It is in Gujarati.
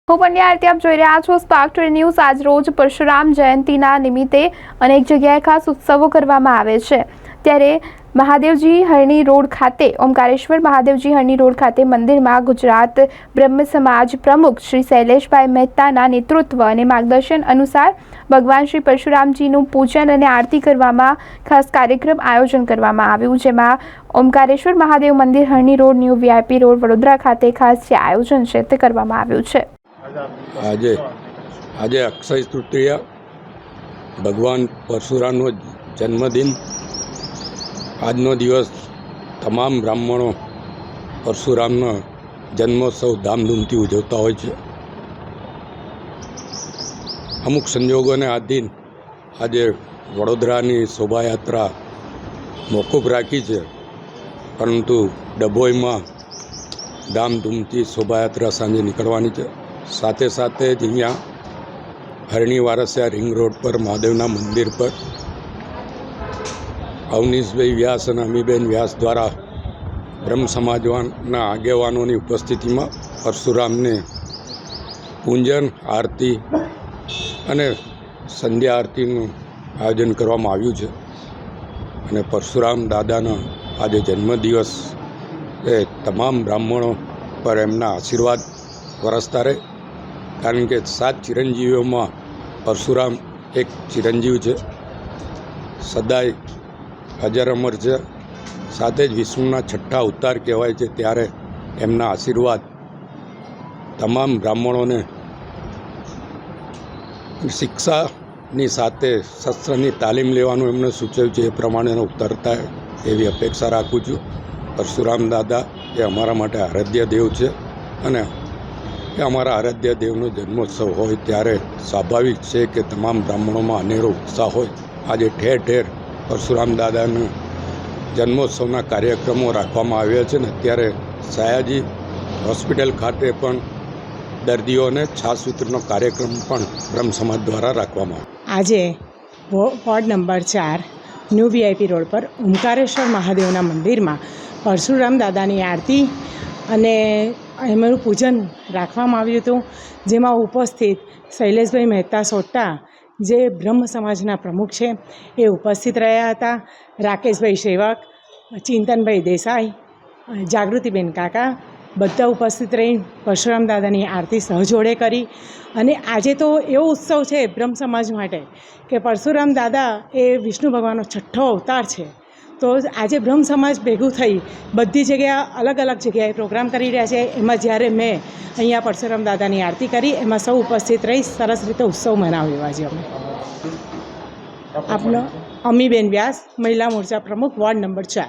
હું પંડ્યા આરતી આપ જોઈ રહ્યા છો સ્પાર્ક ટુડે ન્યૂઝ। આજ રોજ પરશુરામ જયંતિના નિમિત્તે અનેક જગ્યાએ ખાસ ઉત્સવો કરવામાં આવે છે। ત્યારે મહાદેવજી હરણી રોડ ખાતે ઓમકારેશ્વર મહાદેવજી હરણી રોડ ખાતે મંદિરમાં ગુજરાત બ્રહ્મ સમાજ પ્રમુખ શ્રી શૈલેષભાઈ મહેતાના નેતૃત્વ અને માર્ગદર્શન અનુસાર ભગવાન શ્રી પરશુરામજીનું પૂજન અને આરતી કરવામાં ખાસ કાર્યક્રમ આયોજન કરવામાં આવ્યું, જેમાં ઓમકારેશ્વર મહાદેવ મંદિર Harni road new VIP road Vadodara ખાતે ખાસ જે આયોજન છે તે કરવામાં આવ્યું છે। આજે અક્ષય તૃતીયા, ભગવાન પરશુરામનો જન્મદિન। આજનો દિવસ તમામ બ્રાહ્મણો પરશુરામનો જન્મોત્સવ ધામધૂમથી ઉજવતા હોય છે। અમુક સંજોગોને આધીન આજે વડોદરાની શોભાયાત્રા મોકૂફ રાખી છે, પરંતુ ડભોઈમાં ધામધૂમથી શોભાયાત્રા સાંજે નીકળવાની છે। સાથે સાથે જ અહીંયા હરણી વારસિયા રિંગ રોડ પર મહાદેવના મંદિર પર અવનીશભાઈ વ્યાસ અને અમીબેન વ્યાસ દ્વારા બ્રહ્મ સમાજના આગેવાનોની ઉપસ્થિતિમાં પરશુરામને પૂજન, આરતી અને સંધ્યા આરતીનું આયોજન કરવામાં આવ્યું છે। અને પરશુરામ દાદાનો આજે જન્મદિવસ એ તમામ બ્રાહ્મણો પર એમના આશીર્વાદ વરસતા રહે, કારણ કે 7 ચિરંજીવીઓમાં પરશુરામ એક ચિરંજીવ છે, સદાય અજર અમર છે। સાથે જ વિષ્ણુના 6ઠ્ઠા અવતાર કહેવાય છે, ત્યારે એમના આશીર્વાદ તમામ બ્રાહ્મણોને શિક્ષાની સાથે શસ્ત્રની તાલીમ લેવાનું એમને સૂચવ્યું છે, એ પ્રમાણેનો ઉતરતા એવી અપેક્ષા રાખું છું। પરશુરામ દાદા એ અમારા માટે આરાધ્ય દેવ છે, અને એ અમારા આરાધ્ય દેવનો જન્મોત્સવ હોય ત્યારે સ્વાભાવિક છે કે તમામ બ્રાહ્મણોમાં અનેરો ઉત્સાહ હોય। આજે ઠેર ઠેર પરશુરામ દાદાનું જન્મોત્સવના કાર્યક્રમો રાખવામાં આવ્યા છે, ને અત્યારે સયાજી હોસ્પિટલ ખાતે પણ દર્દીઓને છાશ વિતરણનો કાર્યક્રમ પણ બ્રહ્મ સમાજ દ્વારા રાખવામાં આજે ward number 4 new VIP road પર ઓમકારેશ્વર મહાદેવના મંદિરમાં પરશુરામ દાદાની આરતી અને એમનું પૂજન રાખવામાં આવ્યું હતું, જેમાં ઉપસ્થિત શૈલેષભાઈ મહેતા સોટા, જે બ્રહ્મ સમાજના પ્રમુખ છે, એ ઉપસ્થિત રહ્યા હતા। રાકેશભાઈ સેવક, ચિંતનભાઈ દેસાઈ, જાગૃતિબેન કાકા બધા ઉપસ્થિત રહી પરશુરામ દાદાની આરતી સહજોડે કરી। અને આજે તો એવો ઉત્સવ છે બ્રહ્મ સમાજ માટે કે પરશુરામ દાદા એ વિષ્ણુ ભગવાનનો 6ઠ્ઠો અવતાર છે, તો આજે બ્રહ્મ સમાજ ભેગું થઈ બધી જગ્યા અલગ અલગ જગ્યાએ પ્રોગ્રામ કરી રહ્યા છે। એમાં જ્યારે મેં અહીંયા પરશુરામ દાદાની આરતી કરી, એમાં સૌ ઉપસ્થિત રહી સરસ રીતે ઉત્સવ મનાવ્યો। આજે અમે આપનો અમીબેન વ્યાસ, મહિલા મોરચા પ્રમુખ, વોર્ડ નંબર 4।